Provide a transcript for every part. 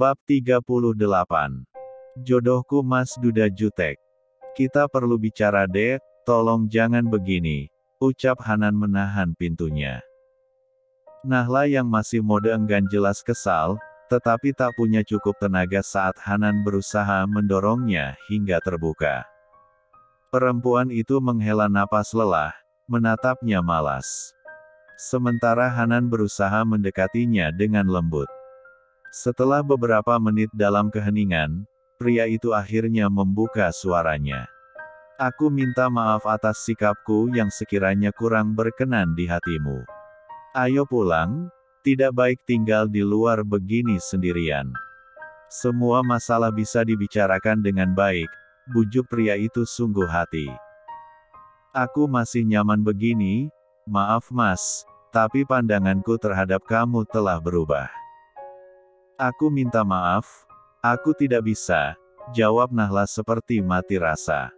Bab 38. Jodohku Mas Duda Jutek. Kita perlu bicara dek, tolong jangan begini, ucap Hanan menahan pintunya. Nahla yang masih mode enggan jelas kesal, tetapi tak punya cukup tenaga saat Hanan berusaha mendorongnya hingga terbuka. Perempuan itu menghela napas lelah, menatapnya malas. Sementara Hanan berusaha mendekatinya dengan lembut. Setelah beberapa menit dalam keheningan, pria itu akhirnya membuka suaranya. Aku minta maaf atas sikapku yang sekiranya kurang berkenan di hatimu. Ayo pulang, tidak baik tinggal di luar begini sendirian. Semua masalah bisa dibicarakan dengan baik, bujuk pria itu sungguh hati. Aku masih nyaman begini, maaf mas, tapi pandanganku terhadap kamu telah berubah. Aku minta maaf, aku tidak bisa, jawab Nahla seperti mati rasa.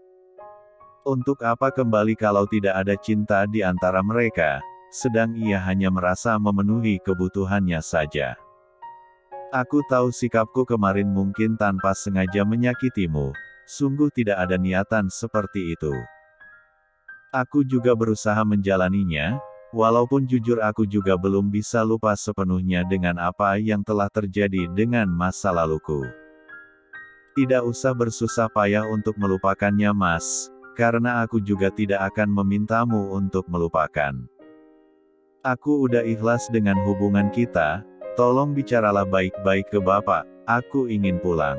Untuk apa kembali kalau tidak ada cinta di antara mereka, sedang ia hanya merasa memenuhi kebutuhannya saja. Aku tahu sikapku kemarin mungkin tanpa sengaja menyakitimu, sungguh tidak ada niatan seperti itu. Aku juga berusaha menjalaninya, walaupun jujur aku juga belum bisa lupa sepenuhnya dengan apa yang telah terjadi dengan masa laluku. Tidak usah bersusah payah untuk melupakannya mas, karena aku juga tidak akan memintamu untuk melupakan. Aku udah ikhlas dengan hubungan kita, tolong bicaralah baik-baik ke bapak, aku ingin pulang.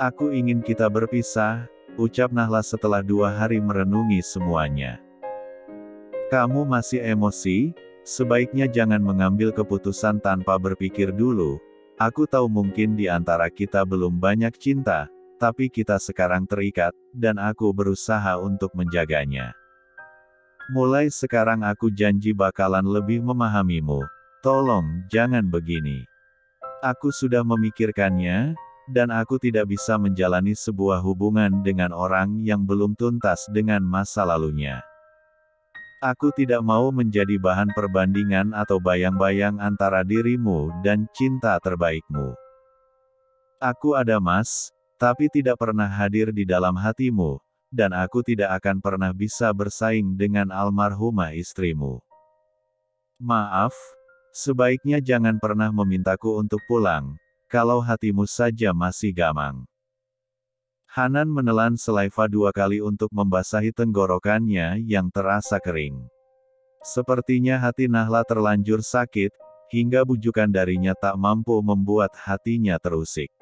Aku ingin kita berpisah, ucap Nahla setelah 2 hari merenungi semuanya. Kamu masih emosi? Sebaiknya jangan mengambil keputusan tanpa berpikir dulu. Aku tahu mungkin di antara kita belum banyak cinta, tapi kita sekarang terikat, dan aku berusaha untuk menjaganya. Mulai sekarang aku janji bakalan lebih memahamimu. Tolong, jangan begini. Aku sudah memikirkannya, dan aku tidak bisa menjalani sebuah hubungan dengan orang yang belum tuntas dengan masa lalunya. Aku tidak mau menjadi bahan perbandingan atau bayang-bayang antara dirimu dan cinta terbaikmu. Aku ada mas, tapi tidak pernah hadir di dalam hatimu, dan aku tidak akan pernah bisa bersaing dengan almarhumah istrimu. Maaf, sebaiknya jangan pernah memintaku untuk pulang, kalau hatimu saja masih gamang. Hanan menelan selaiva 2 kali untuk membasahi tenggorokannya yang terasa kering. Sepertinya hati Nahla terlanjur sakit, hingga bujukan darinya tak mampu membuat hatinya terusik.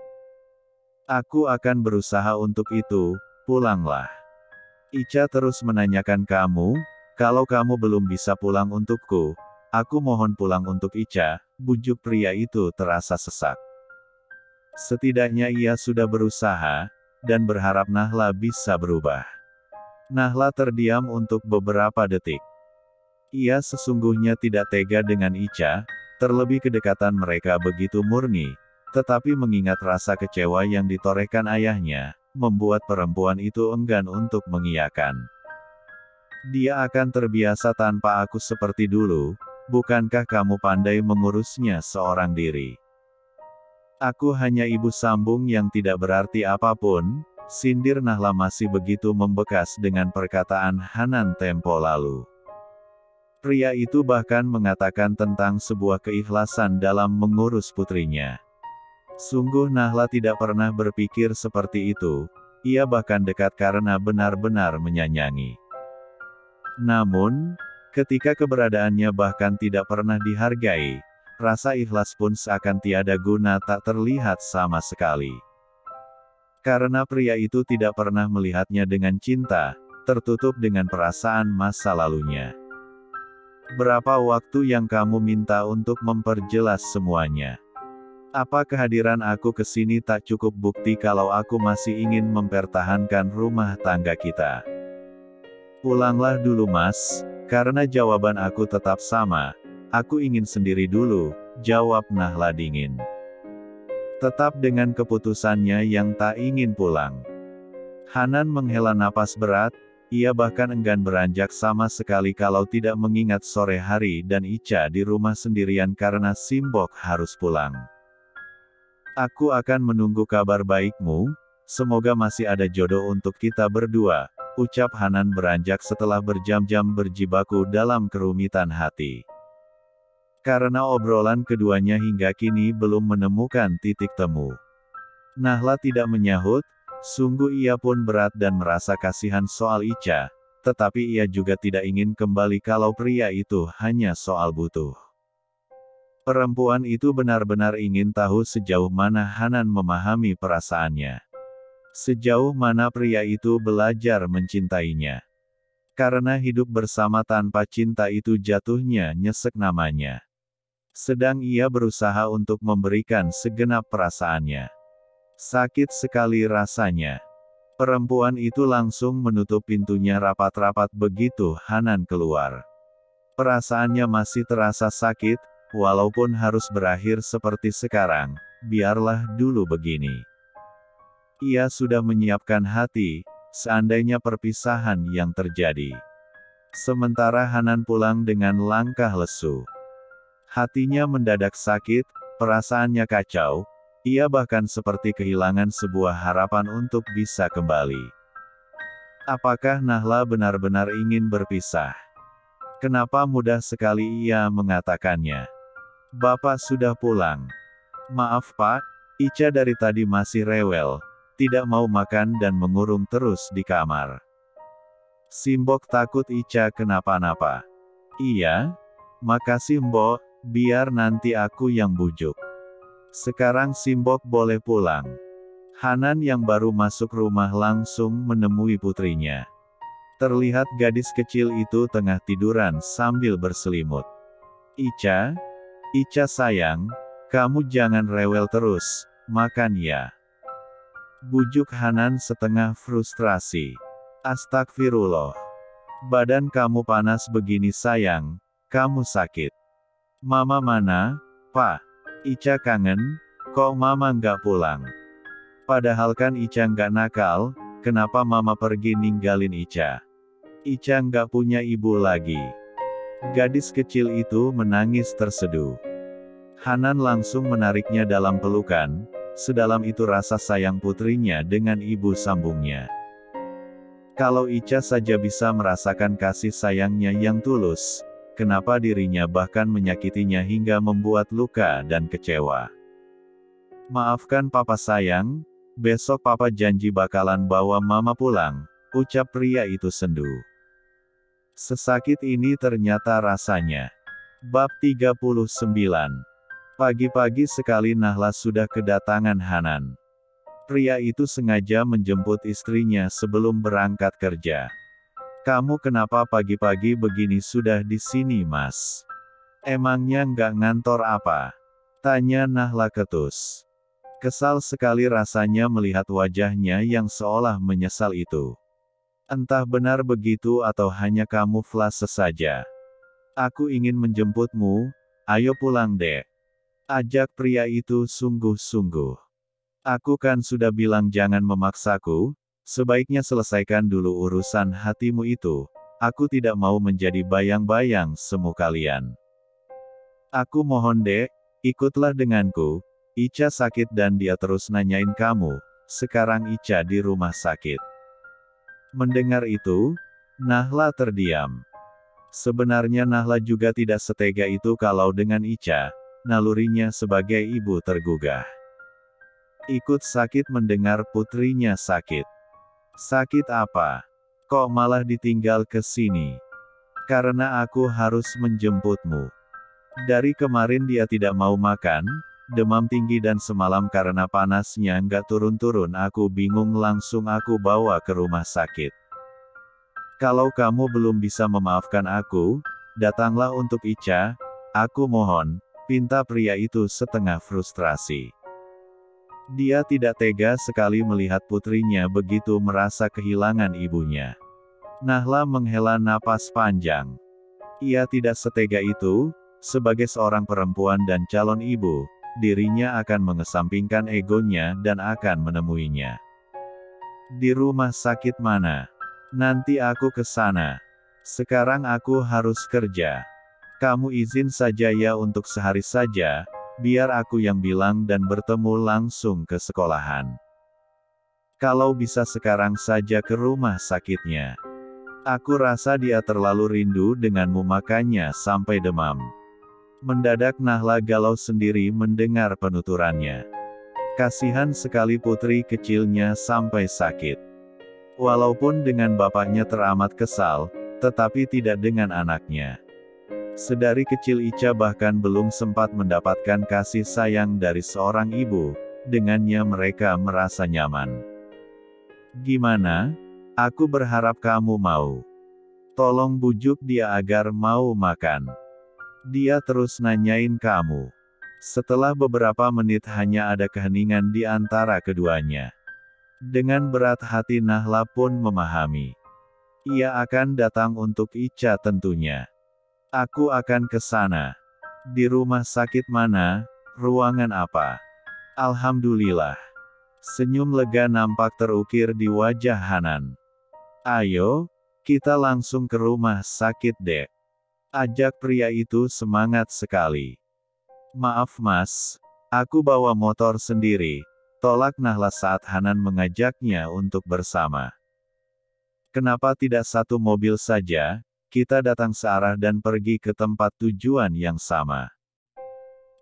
Aku akan berusaha untuk itu, pulanglah. Ica terus menanyakan kamu, kalau kamu belum bisa pulang untukku, aku mohon pulang untuk Ica, bujuk pria itu terasa sesak. Setidaknya ia sudah berusaha, dan berharap Nahla bisa berubah. Nahla terdiam untuk beberapa detik. Ia sesungguhnya tidak tega dengan Ica, terlebih kedekatan mereka begitu murni, tetapi mengingat rasa kecewa yang ditorehkan ayahnya, membuat perempuan itu enggan untuk mengiyakan. Dia akan terbiasa tanpa aku seperti dulu, bukankah kamu pandai mengurusnya seorang diri? Aku hanya ibu sambung yang tidak berarti apapun, sindir Nahla masih begitu membekas dengan perkataan Hanan tempo lalu. Pria itu bahkan mengatakan tentang sebuah keikhlasan dalam mengurus putrinya. Sungguh Nahla tidak pernah berpikir seperti itu, ia bahkan dekat karena benar-benar menyayangi. Namun, ketika keberadaannya bahkan tidak pernah dihargai, rasa ikhlas pun seakan tiada guna tak terlihat sama sekali. Karena pria itu tidak pernah melihatnya dengan cinta, tertutup dengan perasaan masa lalunya. Berapa waktu yang kamu minta untuk memperjelas semuanya? Apa kehadiran aku ke sini tak cukup bukti kalau aku masih ingin mempertahankan rumah tangga kita? Pulanglah dulu mas, karena jawaban aku tetap sama. Aku ingin sendiri dulu, jawab Nahla dingin. Tetap dengan keputusannya yang tak ingin pulang. Hanan menghela napas berat, ia bahkan enggan beranjak sama sekali kalau tidak mengingat sore hari dan Ica di rumah sendirian karena Simbok harus pulang. Aku akan menunggu kabar baikmu, semoga masih ada jodoh untuk kita berdua, ucap Hanan beranjak setelah berjam-jam berjibaku dalam kerumitan hati. Karena obrolan keduanya hingga kini belum menemukan titik temu. Nahla tidak menyahut, sungguh ia pun berat dan merasa kasihan soal Ica, tetapi ia juga tidak ingin kembali kalau pria itu hanya soal butuh. Perempuan itu benar-benar ingin tahu sejauh mana Hanan memahami perasaannya. Sejauh mana pria itu belajar mencintainya. Karena hidup bersama tanpa cinta itu jatuhnya nyesek namanya. Sedang ia berusaha untuk memberikan segenap perasaannya. Sakit sekali rasanya. Perempuan itu langsung menutup pintunya rapat-rapat begitu Hanan keluar. Perasaannya masih terasa sakit, walaupun harus berakhir seperti sekarang, biarlah dulu begini. Ia sudah menyiapkan hati, seandainya perpisahan yang terjadi. Sementara Hanan pulang dengan langkah lesu. Hatinya mendadak sakit, perasaannya kacau, ia bahkan seperti kehilangan sebuah harapan untuk bisa kembali. Apakah Nahla benar-benar ingin berpisah? Kenapa mudah sekali ia mengatakannya? Bapak sudah pulang. Maaf Pak, Ica dari tadi masih rewel, tidak mau makan dan mengurung terus di kamar. Simbok takut Ica kenapa-napa. Iya? Makasih Mbok, biar nanti aku yang bujuk. Sekarang Simbok boleh pulang. Hanan yang baru masuk rumah langsung menemui putrinya. Terlihat gadis kecil itu tengah tiduran sambil berselimut. Ica? Ica sayang, kamu jangan rewel terus, makan ya. Bujuk Hanan setengah frustrasi. Astagfirullah. Badan kamu panas begini sayang, kamu sakit. Mama mana, Pak? Ica kangen, kok mama nggak pulang? Padahal kan Ica nggak nakal, kenapa mama pergi ninggalin Ica? Ica nggak punya ibu lagi. Gadis kecil itu menangis terseduh. Hanan langsung menariknya dalam pelukan, sedalam itu rasa sayang putrinya dengan ibu sambungnya. Kalau Ica saja bisa merasakan kasih sayangnya yang tulus, kenapa dirinya bahkan menyakitinya hingga membuat luka dan kecewa? Maafkan papa sayang, besok papa janji bakalan bawa mama pulang, ucap pria itu sendu. Sesakit ini ternyata rasanya. Bab 39. Pagi-pagi sekali Nahla sudah kedatangan Hanan. Pria itu sengaja menjemput istrinya sebelum berangkat kerja. Kamu kenapa pagi-pagi begini sudah di sini Mas? Emangnya nggak ngantor apa? Tanya Nahla ketus. Kesal sekali rasanya melihat wajahnya yang seolah menyesal itu. Entah benar begitu atau hanya kamuflase saja. Aku ingin menjemputmu, ayo pulang dek. Ajak pria itu sungguh-sungguh. Aku kan sudah bilang jangan memaksaku, sebaiknya selesaikan dulu urusan hatimu itu, aku tidak mau menjadi bayang-bayang semu kalian. Aku mohon dek, ikutlah denganku, Ica sakit dan dia terus nanyain kamu, sekarang Ica di rumah sakit. Mendengar itu, Nahla terdiam. Sebenarnya Nahla juga tidak setega itu kalau dengan Ica, nalurinya sebagai ibu tergugah. Ikut sakit mendengar putrinya sakit. Sakit apa? Kok malah ditinggal ke sini? Karena aku harus menjemputmu. Dari kemarin dia tidak mau makan, demam tinggi dan semalam karena panasnya nggak turun-turun aku bingung langsung aku bawa ke rumah sakit. Kalau kamu belum bisa memaafkan aku, datanglah untuk Ica, aku mohon, pinta pria itu setengah frustrasi. Dia tidak tega sekali melihat putrinya begitu merasa kehilangan ibunya. Nahla menghela napas panjang. Ia tidak setega itu, sebagai seorang perempuan dan calon ibu, dirinya akan mengesampingkan egonya dan akan menemuinya. Di rumah sakit mana? Nanti aku ke sana. Sekarang aku harus kerja. Kamu izin saja ya untuk sehari saja, biar aku yang bilang dan bertemu langsung ke sekolahan. Kalau bisa sekarang saja ke rumah sakitnya. Aku rasa dia terlalu rindu denganmu makanya sampai demam. Mendadak Nahla galau sendiri mendengar penuturannya. Kasihan sekali putri kecilnya sampai sakit. Walaupun dengan bapaknya teramat kesal, tetapi tidak dengan anaknya. Sedari kecil Ica bahkan belum sempat mendapatkan kasih sayang dari seorang ibu, dengannya mereka merasa nyaman. Gimana? Aku berharap kamu mau. Tolong bujuk dia agar mau makan. Dia terus nanyain kamu. Setelah beberapa menit hanya ada keheningan di antara keduanya. Dengan berat hati Nahla pun memahami. Ia akan datang untuk Ica tentunya. Aku akan ke sana. Di rumah sakit mana? Ruangan apa? Alhamdulillah. Senyum lega nampak terukir di wajah Hanan. Ayo, kita langsung ke rumah sakit dek. Ajak pria itu semangat sekali. Maaf mas, aku bawa motor sendiri. Tolak Nahla saat Hanan mengajaknya untuk bersama. Kenapa tidak satu mobil saja? Kita datang searah dan pergi ke tempat tujuan yang sama.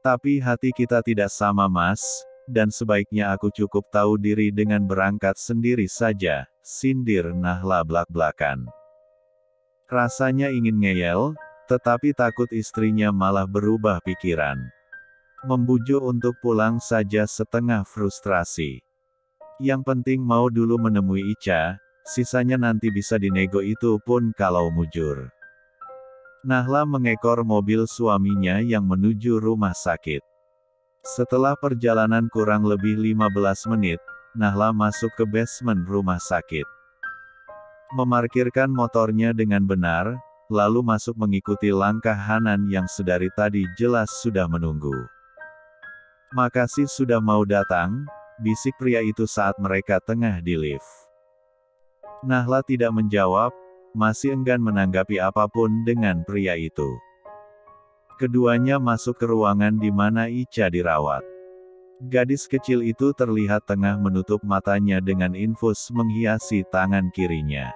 Tapi hati kita tidak sama mas, dan sebaiknya aku cukup tahu diri dengan berangkat sendiri saja, sindir Nahla blak-blakan. Rasanya ingin ngeyel, tetapi takut istrinya malah berubah pikiran. Membujuk untuk pulang saja setengah frustrasi. Yang penting mau dulu menemui Ica, sisanya nanti bisa dinego itu pun kalau mujur. Nahla mengekor mobil suaminya yang menuju rumah sakit. Setelah perjalanan kurang lebih 15 menit, Nahla masuk ke basement rumah sakit. Memarkirkan motornya dengan benar, lalu masuk mengikuti langkah Hanan yang sedari tadi jelas sudah menunggu. Makasih sudah mau datang, bisik pria itu saat mereka tengah di lift. Nahla tidak menjawab, masih enggan menanggapi apapun dengan pria itu. Keduanya masuk ke ruangan di mana Ica dirawat. Gadis kecil itu terlihat tengah menutup matanya dengan infus menghiasi tangan kirinya.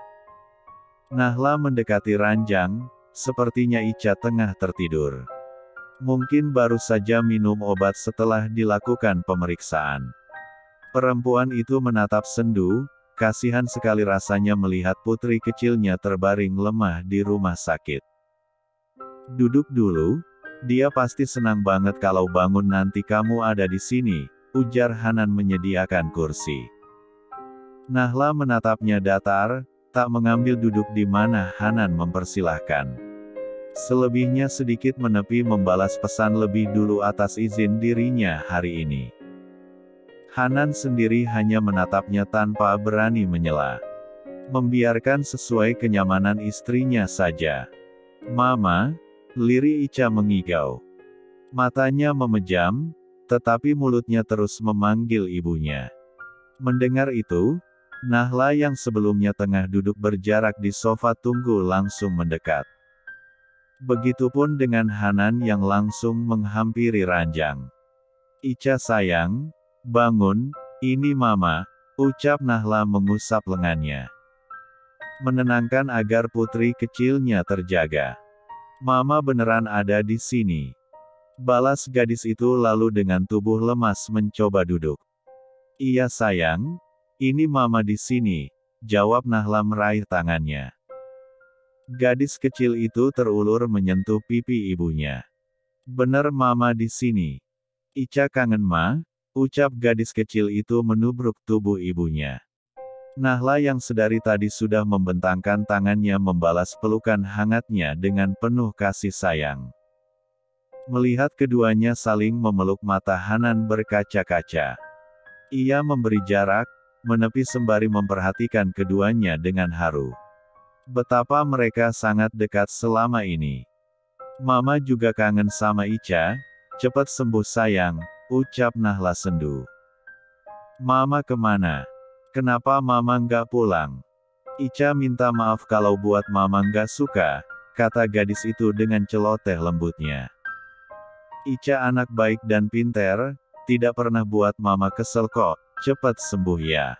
Nahla mendekati ranjang, sepertinya Ica tengah tertidur. Mungkin baru saja minum obat setelah dilakukan pemeriksaan. Perempuan itu menatap sendu, kasihan sekali rasanya melihat putri kecilnya terbaring lemah di rumah sakit. Duduk dulu. Dia pasti senang banget kalau bangun nanti kamu ada di sini, ujar Hanan menyediakan kursi. Nahla menatapnya datar, tak mengambil duduk di mana Hanan mempersilahkan. Selebihnya sedikit menepi membalas pesan lebih dulu atas izin dirinya hari ini. Hanan sendiri hanya menatapnya tanpa berani menyela. Membiarkan sesuai kenyamanan istrinya saja. Mama, lirih Ica mengigau. Matanya memejam, tetapi mulutnya terus memanggil ibunya. Mendengar itu, Nahla yang sebelumnya tengah duduk berjarak di sofa tunggu langsung mendekat. Begitupun dengan Hanan yang langsung menghampiri ranjang. Ica sayang, bangun, ini mama, ucap Nahla mengusap lengannya. Menenangkan agar putri kecilnya terjaga. Mama beneran ada di sini. Balas gadis itu lalu dengan tubuh lemas mencoba duduk. Iya sayang, ini mama di sini, jawab Nahla meraih tangannya. Gadis kecil itu terulur menyentuh pipi ibunya. Bener mama di sini. Ica kangen ma, ucap gadis kecil itu menubruk tubuh ibunya. Nahla yang sedari tadi sudah membentangkan tangannya membalas pelukan hangatnya dengan penuh kasih sayang. Melihat keduanya saling memeluk mata Hanan berkaca-kaca. Ia memberi jarak, menepi sembari memperhatikan keduanya dengan haru. Betapa mereka sangat dekat selama ini. Mama juga kangen sama Ica, cepat sembuh sayang, ucap Nahla sendu. Mama kemana? Kenapa mama nggak pulang? Ica minta maaf kalau buat mama nggak suka, kata gadis itu dengan celoteh lembutnya. Ica anak baik dan pinter, tidak pernah buat mama kesel kok, cepet sembuh ya.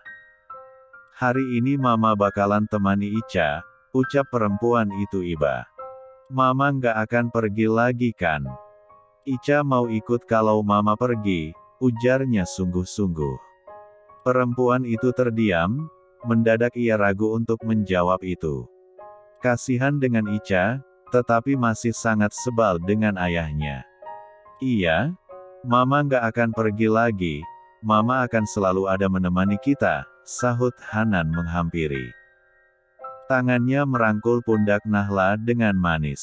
Hari ini mama bakalan temani Ica, ucap perempuan itu iba. Mama nggak akan pergi lagi kan? Ica mau ikut kalau mama pergi, ujarnya sungguh-sungguh. Perempuan itu terdiam, mendadak ia ragu untuk menjawab itu. Kasihan dengan Ica, tetapi masih sangat sebal dengan ayahnya. Iya, mama nggak akan pergi lagi, mama akan selalu ada menemani kita, sahut Hanan menghampiri. Tangannya merangkul pundak Nahla dengan manis.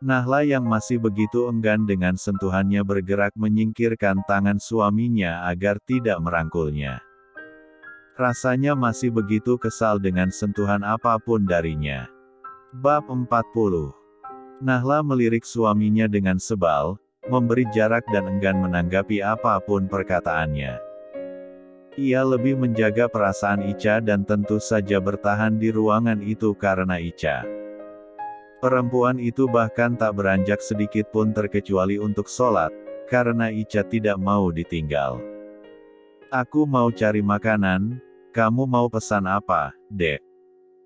Nahla yang masih begitu enggan dengan sentuhannya bergerak menyingkirkan tangan suaminya agar tidak merangkulnya. Rasanya masih begitu kesal dengan sentuhan apapun darinya. Bab 40. Nahla melirik suaminya dengan sebal, memberi jarak dan enggan menanggapi apapun perkataannya. Ia lebih menjaga perasaan Ica dan tentu saja bertahan di ruangan itu karena Ica. Perempuan itu bahkan tak beranjak sedikit pun terkecuali untuk sholat, karena Ica tidak mau ditinggal. Aku mau cari makanan, kamu mau pesan apa, Dek?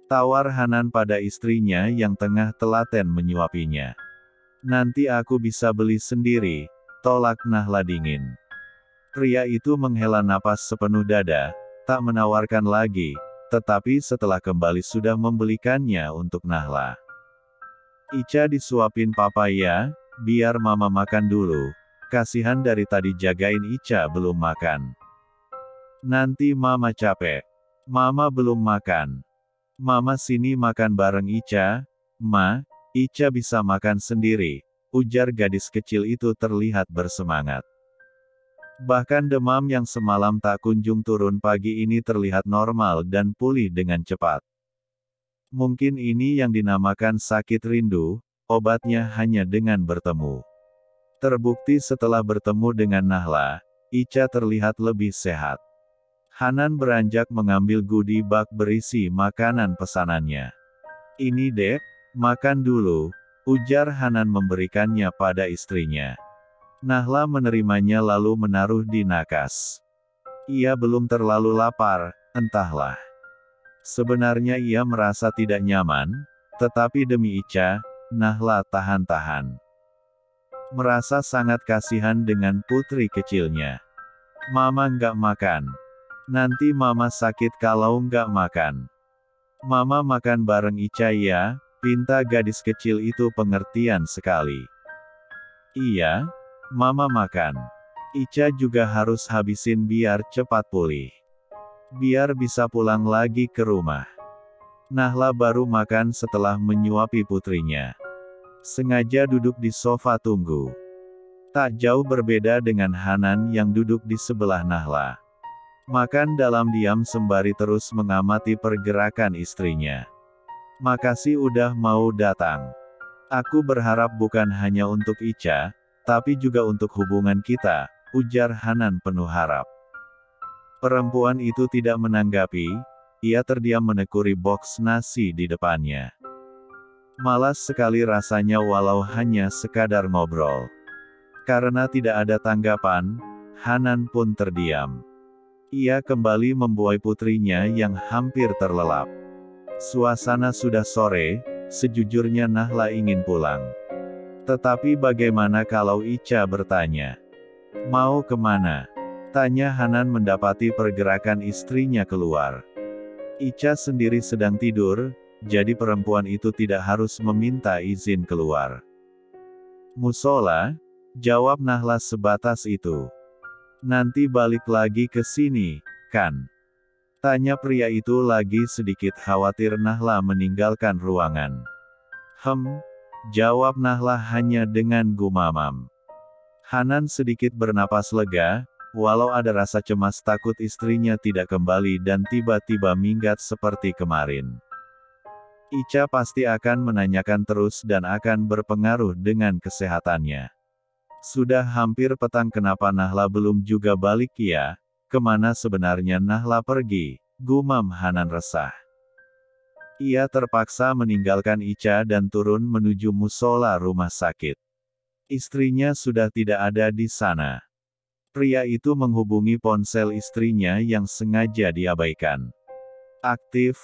Tawar Hanan pada istrinya yang tengah telaten menyuapinya. Nanti aku bisa beli sendiri, tolak Nahla dingin. Pria itu menghela napas sepenuh dada, tak menawarkan lagi, tetapi setelah kembali sudah membelikannya untuk Nahla. Ica disuapin papa ya, biar mama makan dulu, kasihan dari tadi jagain Ica belum makan. Nanti mama capek. Mama belum makan. Mama sini makan bareng Ica, Ma. Ica bisa makan sendiri, ujar gadis kecil itu terlihat bersemangat. Bahkan demam yang semalam tak kunjung turun pagi ini terlihat normal dan pulih dengan cepat. Mungkin ini yang dinamakan sakit rindu, obatnya hanya dengan bertemu. Terbukti setelah bertemu dengan Nahla, Ica terlihat lebih sehat. Hanan beranjak mengambil goodie bag berisi makanan pesanannya. Ini Dek, makan dulu, ujar Hanan memberikannya pada istrinya. Nahla menerimanya lalu menaruh di nakas. Ia belum terlalu lapar, entahlah. Sebenarnya ia merasa tidak nyaman, tetapi demi Ica, Nahla tahan-tahan. Merasa sangat kasihan dengan putri kecilnya. Mama nggak makan. Nanti mama sakit kalau nggak makan. Mama makan bareng Ica ya, pinta gadis kecil itu pengertian sekali. Iya, mama makan. Ica juga harus habisin biar cepat pulih. Biar bisa pulang lagi ke rumah. Nahla baru makan setelah menyuapi putrinya. Sengaja duduk di sofa tunggu. Tak jauh berbeda dengan Hanan yang duduk di sebelah Nahla. Makan dalam diam sembari terus mengamati pergerakan istrinya. Makasih udah mau datang. Aku berharap bukan hanya untuk Ica, tapi juga untuk hubungan kita, ujar Hanan penuh harap. Perempuan itu tidak menanggapi, ia terdiam menekuri boks nasi di depannya. Malas sekali rasanya walau hanya sekadar ngobrol. Karena tidak ada tanggapan, Hanan pun terdiam. Ia kembali membuai putrinya yang hampir terlelap. Suasana sudah sore, sejujurnya Nahla ingin pulang. Tetapi bagaimana kalau Ica bertanya? Mau kemana? Tanya Hanan mendapati pergerakan istrinya keluar. Ica sendiri sedang tidur, jadi perempuan itu tidak harus meminta izin keluar. Musola, jawab Nahla sebatas itu. Nanti balik lagi ke sini, kan? Tanya pria itu lagi sedikit khawatir Nahla meninggalkan ruangan. Jawab Nahla hanya dengan gumamam. Hanan sedikit bernapas lega, walau ada rasa cemas takut istrinya tidak kembali dan tiba-tiba minggat seperti kemarin. Ica pasti akan menanyakan terus dan akan berpengaruh dengan kesehatannya. Sudah hampir petang kenapa Nahla belum juga balik ya? Kemana sebenarnya Nahla pergi? Gumam Hanan resah. Ia terpaksa meninggalkan Ica dan turun menuju musola rumah sakit. Istrinya sudah tidak ada di sana. Pria itu menghubungi ponsel istrinya yang sengaja diabaikan. Aktif,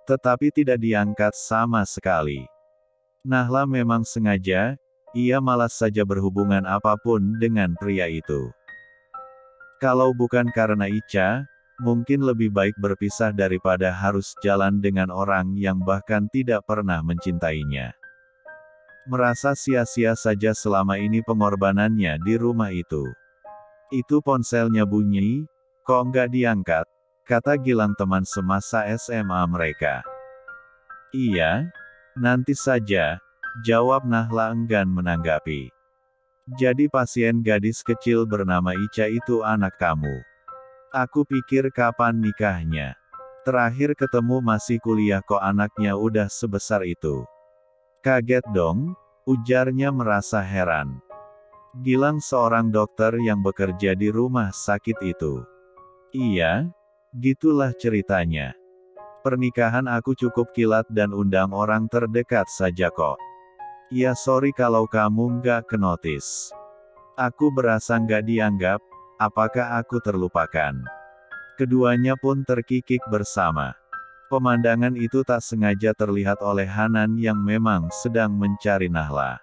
tetapi tidak diangkat sama sekali. Nahla memang sengaja, ia malas saja berhubungan apapun dengan pria itu. Kalau bukan karena Ica, mungkin lebih baik berpisah daripada harus jalan dengan orang yang bahkan tidak pernah mencintainya. Merasa sia-sia saja selama ini pengorbanannya di rumah itu. Itu ponselnya bunyi, kok nggak diangkat? Kata Gilang teman semasa SMA mereka. Iya, nanti saja, jawab Nahla enggan menanggapi. Jadi pasien gadis kecil bernama Ica itu anak kamu. Aku pikir kapan nikahnya. Terakhir ketemu masih kuliah kok anaknya udah sebesar itu. Kaget dong, ujarnya merasa heran. Gilang seorang dokter yang bekerja di rumah sakit itu. Iya, gitulah ceritanya. Pernikahan aku cukup kilat dan undang orang terdekat saja kok. Ya sorry kalau kamu nggak kenotis. Aku berasa nggak dianggap, apakah aku terlupakan? Keduanya pun terkikik bersama. Pemandangan itu tak sengaja terlihat oleh Hanan yang memang sedang mencari Nahla.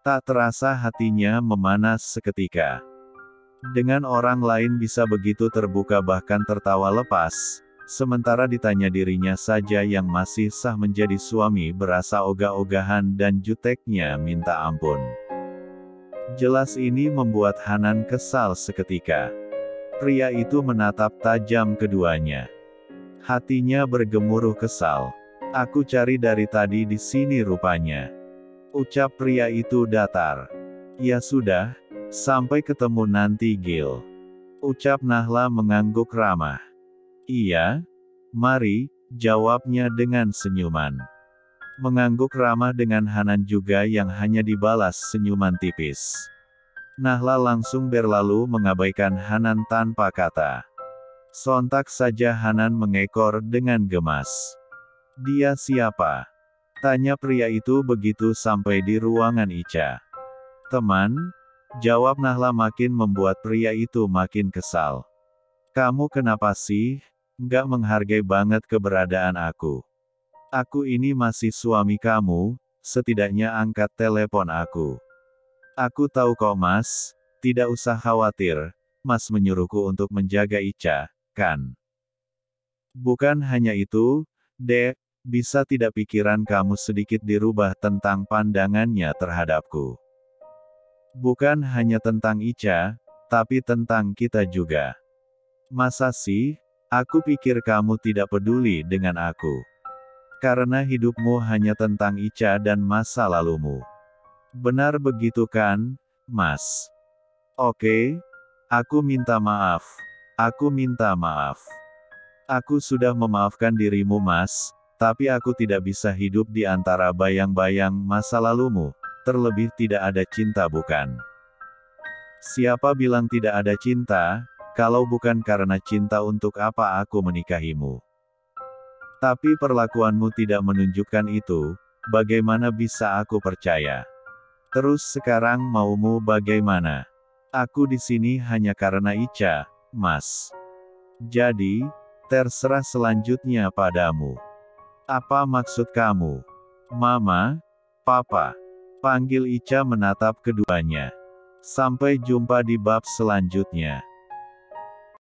Tak terasa hatinya memanas seketika. Dengan orang lain bisa begitu terbuka bahkan tertawa lepas, sementara ditanya dirinya saja yang masih sah menjadi suami berasa ogah-ogahan dan juteknya minta ampun. Jelas ini membuat Hanan kesal seketika. Pria itu menatap tajam keduanya. Hatinya bergemuruh kesal. Aku cari dari tadi di sini rupanya. Ucap pria itu datar. Ya sudah, sampai ketemu nanti Gil. Ucap Nahla mengangguk ramah. Iya, mari, jawabnya dengan senyuman. Mengangguk ramah dengan Hanan juga yang hanya dibalas senyuman tipis. Nahla langsung berlalu mengabaikan Hanan tanpa kata. Sontak saja Hanan mengekor dengan gemas. Dia siapa? Tanya pria itu begitu sampai di ruangan Ica. Teman, jawab Nahla makin membuat pria itu makin kesal. Kamu kenapa sih, nggak menghargai banget keberadaan aku? Aku ini masih suami kamu, setidaknya angkat telepon aku. Aku tahu kok mas, tidak usah khawatir, mas menyuruhku untuk menjaga Ica, kan? Bukan hanya itu, Dek. Bisa tidak pikiran kamu sedikit dirubah tentang pandangannya terhadapku? Bukan hanya tentang Ica, tapi tentang kita juga. Masa sih, aku pikir kamu tidak peduli dengan aku. Karena hidupmu hanya tentang Ica dan masa lalumu. Benar begitu kan, Mas? Oke, aku minta maaf. Aku minta maaf. Aku sudah memaafkan dirimu Mas. Tapi aku tidak bisa hidup di antara bayang-bayang masa lalumu, terlebih tidak ada cinta bukan? Siapa bilang tidak ada cinta, kalau bukan karena cinta untuk apa aku menikahimu? Tapi perlakuanmu tidak menunjukkan itu, bagaimana bisa aku percaya? Terus sekarang maumu bagaimana? Aku di sini hanya karena Ica, Mas. Jadi, terserah selanjutnya padamu. Apa maksud kamu? Mama? Papa? Panggil Ica menatap keduanya. Sampai jumpa di bab selanjutnya.